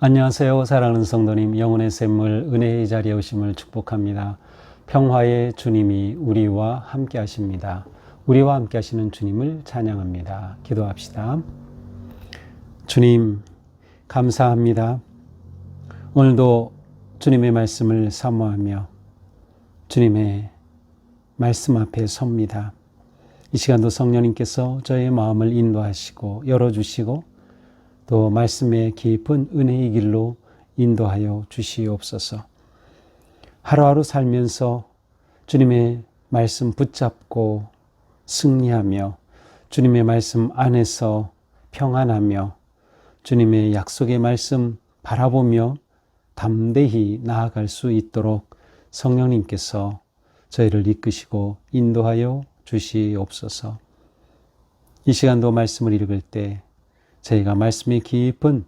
안녕하세요. 사랑하는 성도님, 영혼의 샘물 은혜의 자리에 오심을 축복합니다. 평화의 주님이 우리와 함께 하십니다. 우리와 함께 하시는 주님을 찬양합니다. 기도합시다. 주님, 감사합니다. 오늘도 주님의 말씀을 사모하며 주님의 말씀 앞에 섭니다. 이 시간도 성령님께서 저의 마음을 인도하시고 열어주시고 또 말씀의 깊은 은혜의 길로 인도하여 주시옵소서. 하루하루 살면서 주님의 말씀 붙잡고 승리하며 주님의 말씀 안에서 평안하며 주님의 약속의 말씀 바라보며 담대히 나아갈 수 있도록 성령님께서 저희를 이끄시고 인도하여 주시옵소서. 이 시간도 말씀을 읽을 때 저희가 말씀의 깊은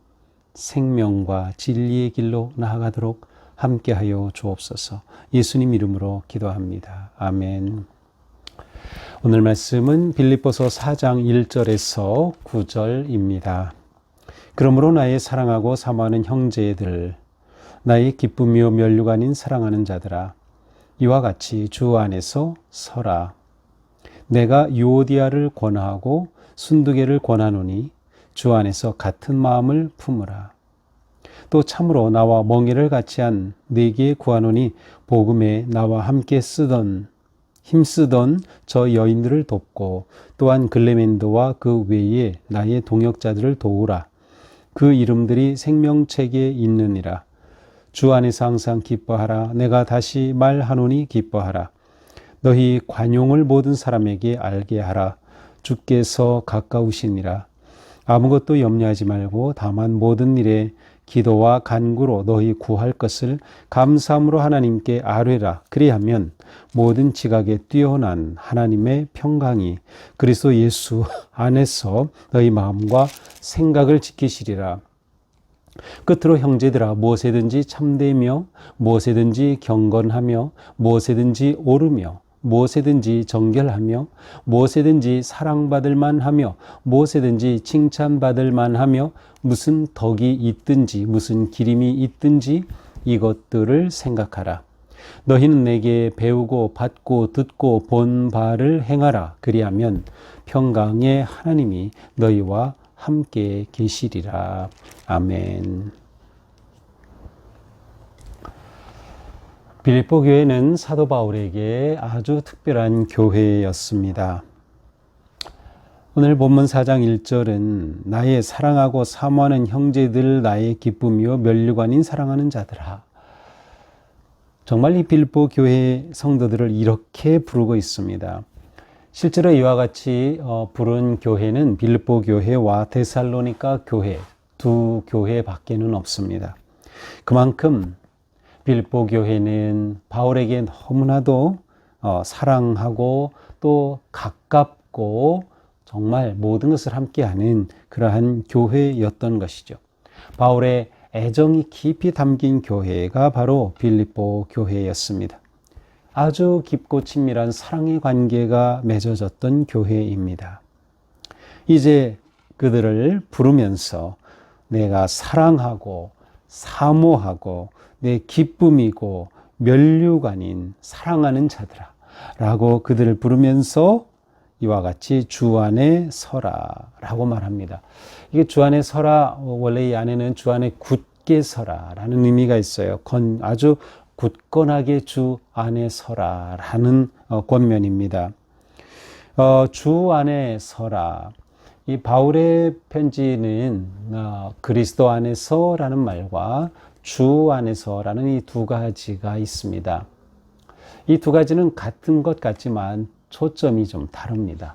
생명과 진리의 길로 나아가도록 함께하여 주옵소서. 예수님 이름으로 기도합니다. 아멘. 오늘 말씀은 빌립보서 4장 1절에서 9절입니다. 그러므로 나의 사랑하고 사모하는 형제들, 나의 기쁨이요 면류가 아닌 사랑하는 자들아, 이와 같이 주 안에서 서라. 내가 유오디아를 권하고 순두개를 권하노니 주 안에서 같은 마음을 품으라. 또 참으로 나와 멍에를 같이 한 네게 구하노니 복음에 나와 함께 힘쓰던 저 여인들을 돕고 또한 글레멘도와 그 외에 나의 동역자들을 도우라. 그 이름들이 생명책에 있느니라. 주 안에서 항상 기뻐하라. 내가 다시 말하노니 기뻐하라. 너희 관용을 모든 사람에게 알게 하라. 주께서 가까우시니라. 아무것도 염려하지 말고 다만 모든 일에 기도와 간구로 너희 구할 것을 감사함으로 하나님께 아뢰라. 그리하면 모든 지각에 뛰어난 하나님의 평강이 그리스도 예수 안에서 너희 마음과 생각을 지키시리라. 끝으로 형제들아, 무엇에든지 참되며 무엇에든지 경건하며 무엇에든지 옳으며 무엇에든지 정결하며 무엇에든지 사랑받을 만하며 무엇에든지 칭찬받을 만하며 무슨 덕이 있든지 무슨 기림이 있든지 이것들을 생각하라. 너희는 내게 배우고 받고 듣고 본 바를 행하라. 그리하면 평강의 하나님이 너희와 함께 계시리라. 아멘. 빌립보 교회는 사도 바울에게 아주 특별한 교회였습니다. 오늘 본문 4장 1절은 나의 사랑하고 사모하는 형제들, 나의 기쁨이요 면류가 아닌 사랑하는 자들아. 정말 이 빌립보 교회 성도들을 이렇게 부르고 있습니다. 실제로 이와 같이 부른 교회는 빌립보 교회와 데살로니가 교회 두 교회밖에는 없습니다. 그만큼 빌립보 교회는 바울에게 너무나도 사랑하고 또 가깝고 정말 모든 것을 함께하는 그러한 교회였던 것이죠. 바울의 애정이 깊이 담긴 교회가 바로 빌립보 교회였습니다. 아주 깊고 친밀한 사랑의 관계가 맺어졌던 교회입니다. 이제 그들을 부르면서 내가 사랑하고 사모하고 내 기쁨이고 면류가 아닌 사랑하는 자들아 라고 그들을 부르면서 이와 같이 주 안에 서라 라고 말합니다. 이게 주 안에 서라, 원래 이 안에는 주 안에 굳게 서라 라는 의미가 있어요. 아주 굳건하게 주 안에 서라 라는 권면입니다. 주 안에 서라. 이 바울의 편지는 그리스도 안에서라는 말과 주 안에서라는 이 두 가지가 있습니다. 이 두 가지는 같은 것 같지만 초점이 좀 다릅니다.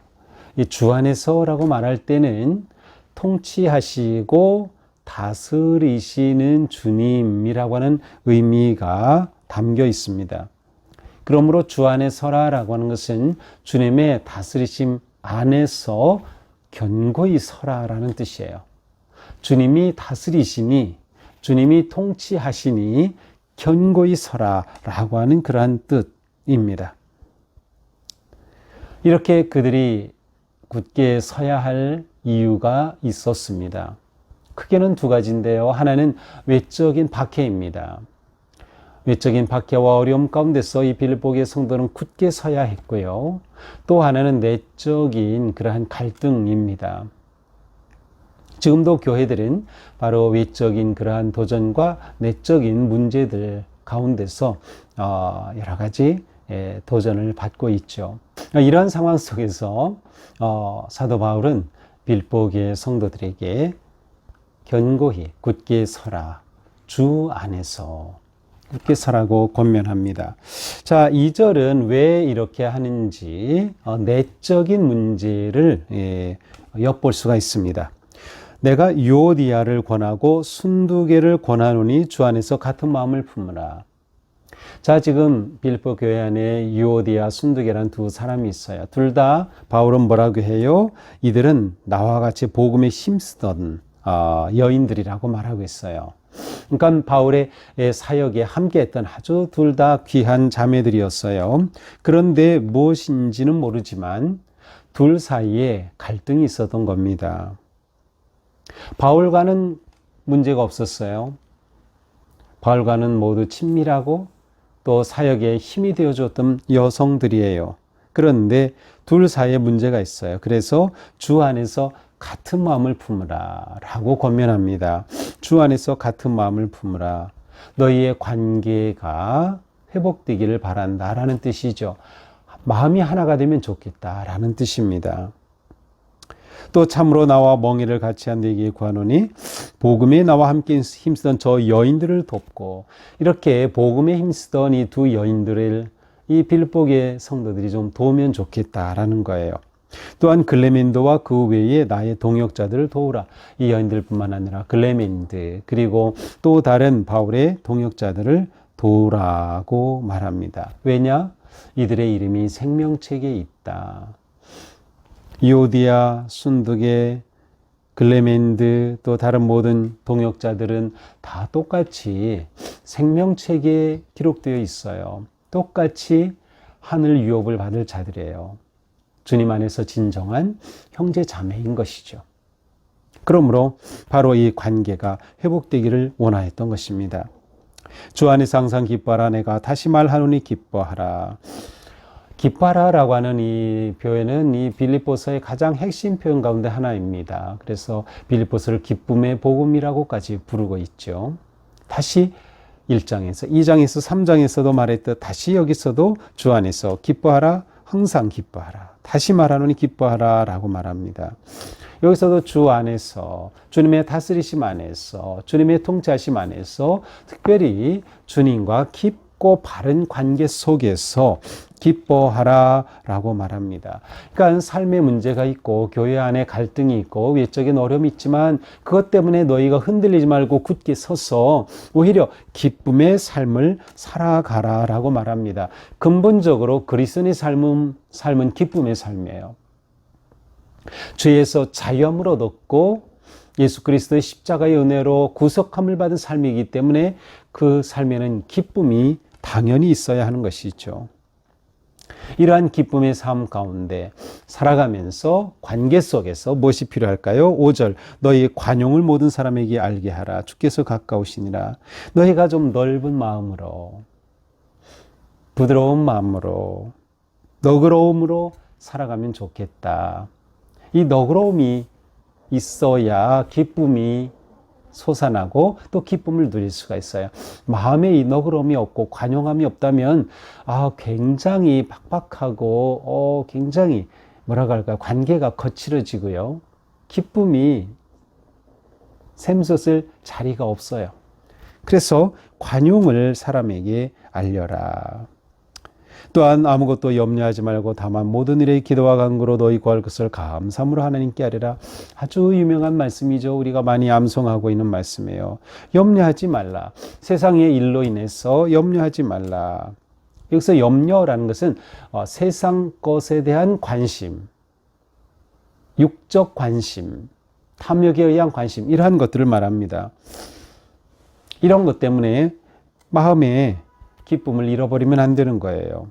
이 주 안에서라고 말할 때는 통치하시고 다스리시는 주님이라고 하는 의미가 담겨 있습니다. 그러므로 주 안에 서라라고 하는 것은 주님의 다스리심 안에서 견고히 서라라는 뜻이에요. 주님이 다스리시니 주님이 통치하시니 견고히 서라 라고 하는 그러한 뜻입니다. 이렇게 그들이 굳게 서야 할 이유가 있었습니다. 크게는 두 가지인데요. 하나는 외적인 박해입니다. 외적인 박해와 어려움 가운데서 이 빌립보의 성도는 굳게 서야 했고요. 또 하나는 내적인 그러한 갈등입니다. 지금도 교회들은 바로 외적인 그러한 도전과 내적인 문제들 가운데서 여러 가지 도전을 받고 있죠. 이러한 상황 속에서 사도 바울은 빌립보의 성도들에게 견고히 굳게 서라, 주 안에서 굳게 서라고 권면합니다. 자, 2절은 왜 이렇게 하는지 내적인 문제를 엿볼 수가 있습니다. 내가 유오디아를 권하고 순두계를 권하노니 주 안에서 같은 마음을 품으라. 자, 지금 빌립보 교회 안에 유오디아, 순두계라는 두 사람이 있어요. 둘 다 바울은 뭐라고 해요? 이들은 나와 같이 복음에 힘쓰던 여인들이라고 말하고 있어요. 그러니까 바울의 사역에 함께했던 아주 둘 다 귀한 자매들이었어요. 그런데 무엇인지는 모르지만 둘 사이에 갈등이 있었던 겁니다. 바울과는 문제가 없었어요. 바울과는 모두 친밀하고 또 사역에 힘이 되어줬던 여성들이에요. 그런데 둘 사이에 문제가 있어요. 그래서 주 안에서 같은 마음을 품으라 라고 권면합니다. 주 안에서 같은 마음을 품으라. 너희의 관계가 회복되기를 바란다라는 뜻이죠. 마음이 하나가 되면 좋겠다라는 뜻입니다. 또 참으로 나와 멍에를 같이 한 너희에게 구하노니 복음에 나와 함께 힘쓰던 저 여인들을 돕고, 이렇게 복음에 힘쓰던 이 두 여인들을 이 빌립보의 성도들이 좀 도우면 좋겠다라는 거예요. 또한 글레멘드와 그 외에 나의 동역자들을 도우라. 이 여인들뿐만 아니라 글레멘드 그리고 또 다른 바울의 동역자들을 도우라고 말합니다. 왜냐? 이들의 이름이 생명책에 있다. 유오디아, 순두계, 글레멘드 또 다른 모든 동역자들은 다 똑같이 생명책에 기록되어 있어요. 똑같이 하늘 유업을 받을 자들이에요. 주님 안에서 진정한 형제 자매인 것이죠. 그러므로 바로 이 관계가 회복되기를 원하였던 것입니다. 주 안에서 항상 기뻐하라. 내가 다시 말하노니 기뻐하라. 기뻐하라라고 하는 이 표현은 이 빌립보서의 가장 핵심 표현 가운데 하나입니다. 그래서 빌립보서를 기쁨의 복음이라고까지 부르고 있죠. 다시 1장에서 2장에서 3장에서도 말했듯 다시 여기서도 주 안에서 기뻐하라, 항상 기뻐하라. 다시 말하노니 기뻐하라 라고 말합니다. 여기서도 주 안에서, 주님의 다스리심 안에서, 주님의 통치하심 안에서 특별히 주님과 깊고 바른 관계 속에서 기뻐하라 라고 말합니다. 그러니까 삶에 문제가 있고 교회 안에 갈등이 있고 외적인 어려움이 있지만 그것 때문에 너희가 흔들리지 말고 굳게 서서 오히려 기쁨의 삶을 살아가라 라고 말합니다. 근본적으로 그리스도인의 삶은 기쁨의 삶이에요. 죄에서 자유함을 얻었고 예수 그리스도의 십자가의 은혜로 구속함을 받은 삶이기 때문에 그 삶에는 기쁨이 당연히 있어야 하는 것이죠. 이러한 기쁨의 삶 가운데 살아가면서 관계 속에서 무엇이 필요할까요? 5절 너희 관용을 모든 사람에게 알게 하라. 주께서 가까우시니라. 너희가 좀 넓은 마음으로 부드러운 마음으로 너그러움으로 살아가면 좋겠다. 이 너그러움이 있어야 기쁨이 솟아나고 또 기쁨을 누릴 수가 있어요. 마음에 이 너그러움이 없고 관용함이 없다면 굉장히 팍팍하고 굉장히 뭐라고 할까요? 관계가 거칠어지고요. 기쁨이 샘솟을 자리가 없어요. 그래서 관용을 사람에게 알려라. 또한 아무것도 염려하지 말고 다만 모든 일에 기도와 간구로 너희 구할 것을 감사함으로 하나님께 아뢰라. 아주 유명한 말씀이죠. 우리가 많이 암송하고 있는 말씀이에요. 염려하지 말라. 세상의 일로 인해서 염려하지 말라. 여기서 염려라는 것은 세상 것에 대한 관심, 육적 관심, 탐욕에 의한 관심 이러한 것들을 말합니다. 이런 것 때문에 마음에 기쁨을 잃어버리면 안 되는 거예요.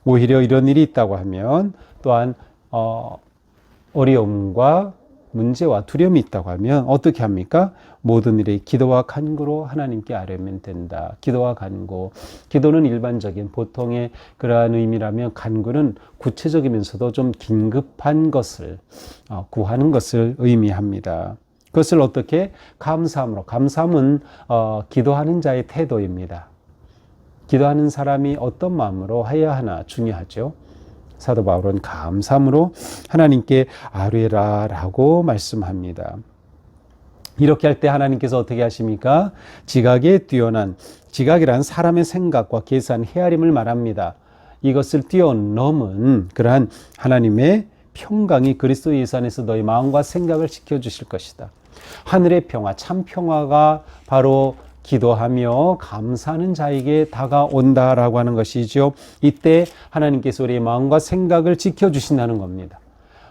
오히려 이런 일이 있다고 하면 또한 어려움과 문제와 두려움이 있다고 하면 어떻게 합니까? 모든 일에 기도와 간구로 하나님께 아뢰면 된다. 기도와 간구. 기도는 일반적인 보통의 그러한 의미라면 간구는 구체적이면서도 좀 긴급한 것을 구하는 것을 의미합니다. 그것을 어떻게? 감사함으로. 감사함은 기도하는 자의 태도입니다. 기도하는 사람이 어떤 마음으로 해야 하나 중요하죠. 사도 바울은 감사함으로 하나님께 아뢰라라고 말씀합니다. 이렇게 할 때 하나님께서 어떻게 하십니까? 지각에 뛰어난, 지각이란 사람의 생각과 계산, 헤아림을 말합니다. 이것을 뛰어넘은 그러한 하나님의 평강이 그리스도 예수 안에서 너희 마음과 생각을 지켜주실 것이다. 하늘의 평화, 참 평화가 바로 기도하며 감사하는 자에게 다가온다라고 하는 것이죠. 이때 하나님께서 우리의 마음과 생각을 지켜주신다는 겁니다.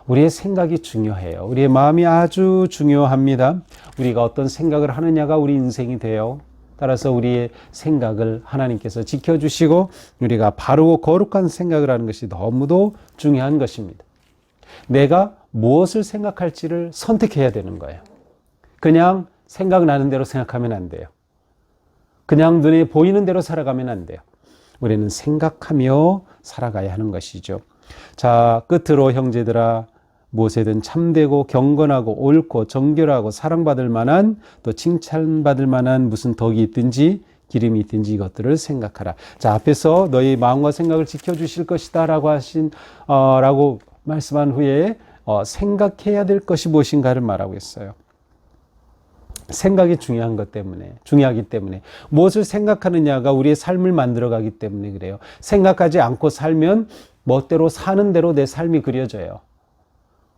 우리의 생각이 중요해요. 우리의 마음이 아주 중요합니다. 우리가 어떤 생각을 하느냐가 우리 인생이 돼요. 따라서 우리의 생각을 하나님께서 지켜주시고 우리가 바르고 거룩한 생각을 하는 것이 너무도 중요한 것입니다. 내가 무엇을 생각할지를 선택해야 되는 거예요. 그냥 생각나는 대로 생각하면 안 돼요. 그냥 눈에 보이는 대로 살아가면 안 돼요. 우리는 생각하며 살아가야 하는 것이죠. 자, 끝으로 형제들아, 무엇에든 참되고 경건하고 옳고 정결하고 사랑받을 만한 또 칭찬받을 만한 무슨 덕이 있든지 기름이 있든지 이것들을 생각하라. 자, 앞에서 너희 마음과 생각을 지켜주실 것이다 라고 말씀한 후에 생각해야 될 것이 무엇인가를 말하고 있어요. 생각이 중요하기 때문에 무엇을 생각하느냐가 우리의 삶을 만들어가기 때문에 그래요. 생각하지 않고 살면 멋대로 사는 대로 내 삶이 그려져요.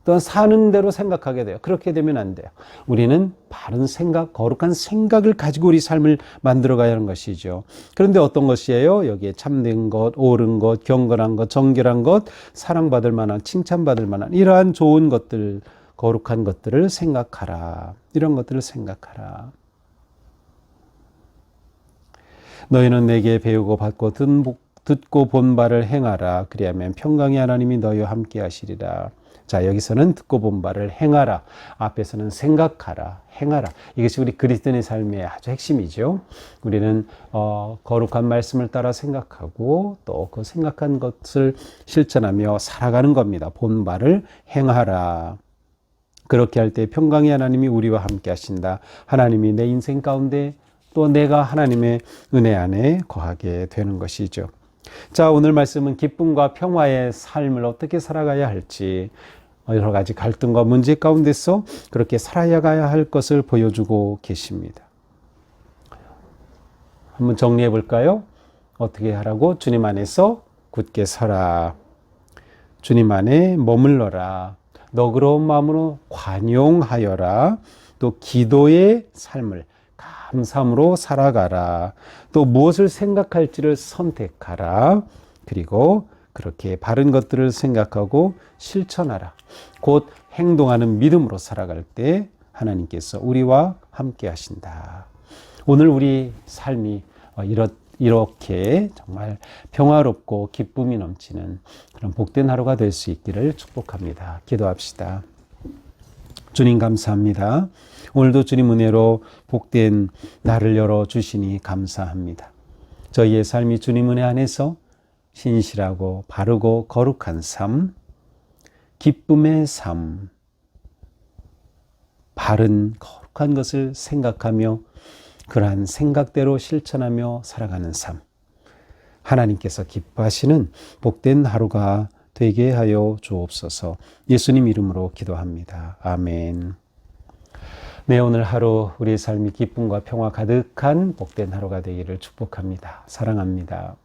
또한 사는 대로 생각하게 돼요. 그렇게 되면 안 돼요. 우리는 바른 생각, 거룩한 생각을 가지고 우리 삶을 만들어가야 하는 것이죠. 그런데 어떤 것이에요? 여기에 참된 것, 옳은 것, 경건한 것, 정결한 것, 사랑받을 만한, 칭찬받을 만한 이러한 좋은 것들, 거룩한 것들을 생각하라. 이런 것들을 생각하라. 너희는 내게 배우고 받고 듣고 본 바를 행하라. 그리하면 평강의 하나님이 너희와 함께 하시리라. 자, 여기서는 듣고 본 바를 행하라. 앞에서는 생각하라. 행하라. 이것이 우리 그리스도인의 삶의 아주 핵심이죠. 우리는 거룩한 말씀을 따라 생각하고 또 그 생각한 것을 실천하며 살아가는 겁니다. 본 바를 행하라. 그렇게 할 때 평강의 하나님이 우리와 함께 하신다. 하나님이 내 인생 가운데 또 내가 하나님의 은혜 안에 거하게 되는 것이죠. 자, 오늘 말씀은 기쁨과 평화의 삶을 어떻게 살아가야 할지 여러 가지 갈등과 문제 가운데서 그렇게 살아가야 할 것을 보여주고 계십니다. 한번 정리해 볼까요? 어떻게 하라고? 주님 안에서 굳게 서라. 주님 안에 머물러라. 너그러운 마음으로 관용하여라. 또 기도의 삶을 감사함으로 살아가라. 또 무엇을 생각할지를 선택하라. 그리고 그렇게 바른 것들을 생각하고 실천하라. 곧 행동하는 믿음으로 살아갈 때 하나님께서 우리와 함께 하신다. 오늘 우리 삶이 이렇게 정말 평화롭고 기쁨이 넘치는 그런 복된 하루가 될 수 있기를 축복합니다. 기도합시다. 주님 감사합니다. 오늘도 주님 은혜로 복된 날을 열어주시니 감사합니다. 저희의 삶이 주님 은혜 안에서 신실하고 바르고 거룩한 삶, 기쁨의 삶, 바른 거룩한 것을 생각하며 그러한 생각대로 실천하며 살아가는 삶, 하나님께서 기뻐하시는 복된 하루가 되게 하여 주옵소서. 예수님 이름으로 기도합니다. 아멘. 네, 오늘 하루 우리의 삶이 기쁨과 평화 가득한 복된 하루가 되기를 축복합니다. 사랑합니다.